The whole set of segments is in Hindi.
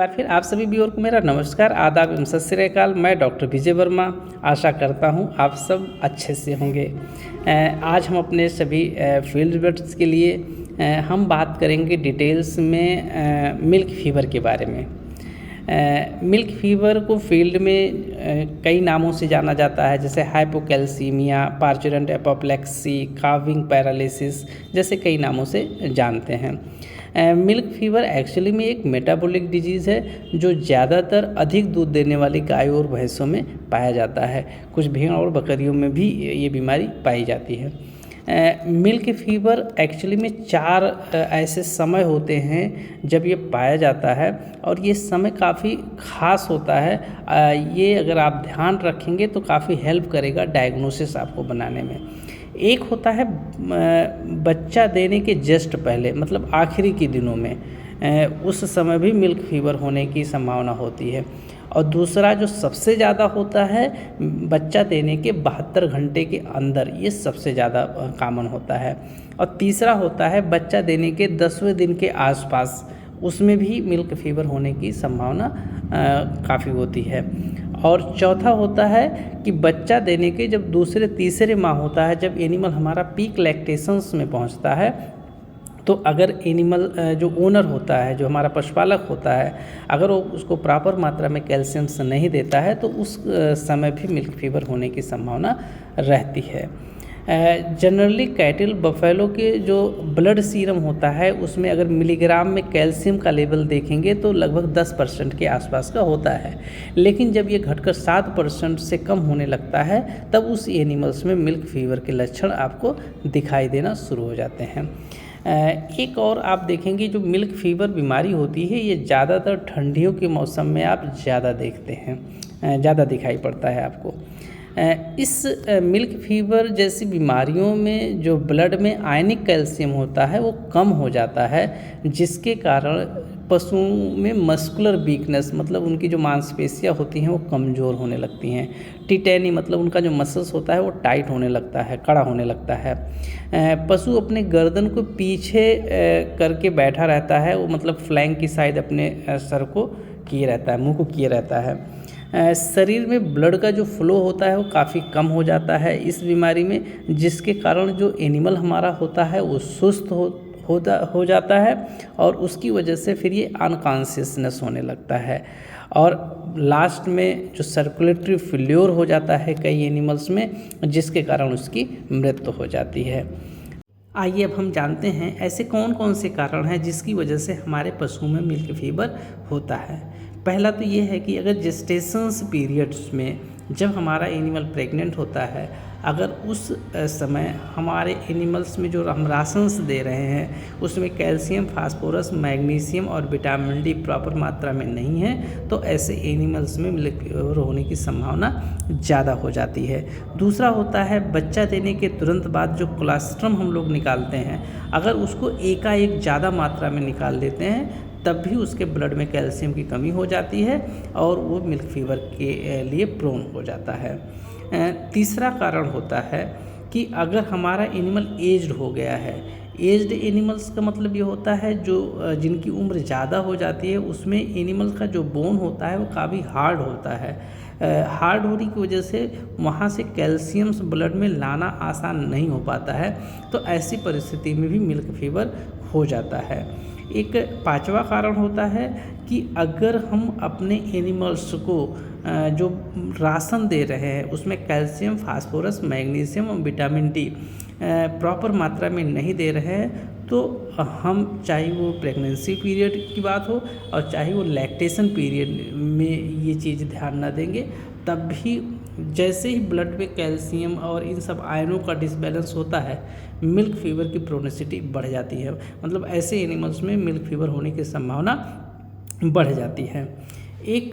बार फिर आप सभी व्यूअर को मेरा नमस्कार, आदाब एवं सत श्री अकाल। मैं डॉक्टर विजय वर्मा आशा करता हूं आप सब अच्छे से होंगे। आज हम अपने सभी फील्ड रिपोर्ट्स के लिए हम बात करेंगे डिटेल्स में मिल्क फीवर के बारे में। मिल्क फीवर को फील्ड में कई नामों से जाना जाता है, जैसे hypocalcaemia, parturient apoplexy, calving paralysis जैसे कई नामों से जानते हैं। मिल्क फीवर एक्चुअली में एक मेटाबॉलिक डिजीज़ है जो ज़्यादातर अधिक दूध देने वाली गायों और भैंसों में पाया जाता है। कुछ भेड़ और बकरियों में भी ये बीमारी पाई जाती है। मिल्क फीवर एक्चुअली में 4 ऐसे समय होते हैं जब ये पाया जाता है और ये समय काफ़ी ख़ास होता है। ये अगर आप ध्यान रखेंगे तो काफ़ी हेल्प करेगा डायग्नोसिस आपको बनाने में। एक होता है बच्चा देने के जस्ट पहले, मतलब आखिरी के दिनों में, उस समय भी मिल्क फीवर होने की संभावना होती है। और दूसरा जो सबसे ज़्यादा होता है बच्चा देने के 72 घंटे के अंदर, ये सबसे ज़्यादा कॉमन होता है। और तीसरा होता है बच्चा देने के 10वें दिन के आसपास, उसमें भी मिल्क फीवर होने की संभावना काफ़ी होती है। और चौथा होता है कि बच्चा देने के जब दूसरे तीसरे माह होता है, जब एनिमल हमारा पीक लैक्टेशंस में पहुंचता है, तो अगर एनिमल जो ओनर होता है, जो हमारा पशुपालक होता है, अगर वो उसको प्रॉपर मात्रा में कैल्शियम नहीं देता है तो उस समय भी मिल्क फीवर होने की संभावना रहती है। जनरली कैटल बफेलो के जो ब्लड सीरम होता है उसमें अगर मिलीग्राम में कैल्शियम का लेवल देखेंगे तो लगभग 10% के आसपास का होता है। लेकिन जब ये घटकर 7% से कम होने लगता है तब उस एनिमल्स में मिल्क फीवर के लक्षण आपको दिखाई देना शुरू हो जाते हैं। एक और आप देखेंगे जो मिल्क फीवर बीमारी होती है ये ज़्यादातर ठंडियों के मौसम में आप ज़्यादा देखते हैं, ज़्यादा दिखाई पड़ता है आपको। इस मिल्क फीवर जैसी बीमारियों में जो ब्लड में आयनिक कैल्शियम होता है वो कम हो जाता है, जिसके कारण पशुओं में मस्कुलर वीकनेस, मतलब उनकी जो मांसपेशियां होती हैं वो कमज़ोर होने लगती हैं। टिटेनी, मतलब उनका जो मसल्स होता है वो टाइट होने लगता है, कड़ा होने लगता है। पशु अपने गर्दन को पीछे करके बैठा रहता है, वो मतलब फ्लैंक की साइड अपने सर को किए रहता है, मुंह को किए रहता है। शरीर में ब्लड का जो फ्लो होता है वो काफ़ी कम हो जाता है इस बीमारी में, जिसके कारण जो एनिमल हमारा होता है वो सुस्त हो जाता है और उसकी वजह से फिर ये अनकॉन्शियसनेस होने लगता है। और लास्ट में जो सर्कुलेटरी फेल्योर हो जाता है कई एनिमल्स में, जिसके कारण उसकी मृत्यु हो जाती है। आइए अब हम जानते हैं ऐसे कौन कौन से कारण हैं जिसकी वजह से हमारे पशुओं में मिल्क फीवर होता है। पहला तो ये है कि अगर जेस्टेशंस पीरियड्स में जब हमारा एनिमल प्रेग्नेंट होता है, अगर उस समय हमारे एनिमल्स में जो हम राशंस दे रहे हैं उसमें कैल्शियम, फास्फोरस, मैग्नीशियम और विटामिन डी प्रॉपर मात्रा में नहीं है तो ऐसे एनिमल्स में मिल्क फीवर होने की संभावना ज़्यादा हो जाती है। दूसरा होता है बच्चा देने के तुरंत बाद जो कोलेस्ट्रम हम लोग निकालते हैं, अगर उसको एकाएक ज़्यादा मात्रा में निकाल देते हैं तब भी उसके ब्लड में कैल्शियम की कमी हो जाती है और वो मिल्क फीवर के लिए प्रोन हो जाता है। तीसरा कारण होता है कि अगर हमारा एनिमल एज्ड हो गया है। एज्ड एनिमल्स का मतलब ये होता है जो जिनकी उम्र ज़्यादा हो जाती है, उसमें एनिमल का जो बोन होता है वो काफ़ी हार्ड होता है। हार्ड होने की वजह से वहाँ से कैल्शियम्स ब्लड में लाना आसान नहीं हो पाता है, तो ऐसी परिस्थिति में भी मिल्क फीवर हो जाता है। एक पांचवा कारण होता है कि अगर हम अपने एनिमल्स को जो राशन दे रहे हैं उसमें कैल्शियम, फास्फोरस, मैग्नीशियम और विटामिन डी प्रॉपर मात्रा में नहीं दे रहे हैं तो हम, चाहे वो प्रेगनेंसी पीरियड की बात हो और चाहे वो लैक्टेशन पीरियड में ये चीज़ ध्यान ना देंगे, तब भी जैसे ही ब्लड में कैल्शियम और इन सब आयनों का डिसबैलेंस होता है मिल्क फीवर की प्रोनेसिटी बढ़ जाती है। मतलब ऐसे एनिमल्स में मिल्क फीवर होने की संभावना बढ़ जाती है। एक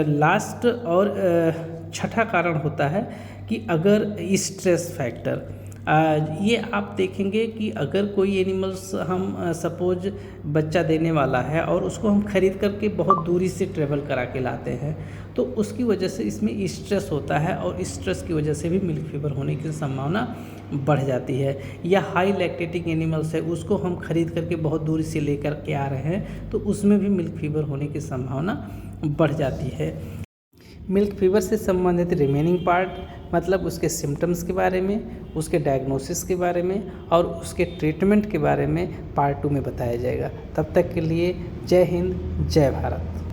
लास्ट और छठा कारण होता है कि अगर स्ट्रेस फैक्टर, ये आप देखेंगे कि अगर कोई एनिमल्स हम सपोज बच्चा देने वाला है और उसको हम ख़रीद करके बहुत दूरी से ट्रेवल करा के लाते हैं, तो उसकी वजह से इसमें स्ट्रेस होता है और स्ट्रेस की वजह से भी मिल्क फीवर होने की संभावना बढ़ जाती है। या हाई लैक्टेटिंग एनिमल्स है, उसको हम ख़रीद करके बहुत दूरी से लेकर के आ रहे हैं, तो उसमें भी मिल्क फीवर होने की संभावना बढ़ जाती है। मिल्क फीवर से संबंधित रिमेनिंग पार्ट मतलब उसके सिम्टम्स के बारे में, उसके डायग्नोसिस के बारे में और उसके ट्रीटमेंट के बारे में पार्ट 2 में बताया जाएगा। तब तक के लिए जय हिंद, जय भारत।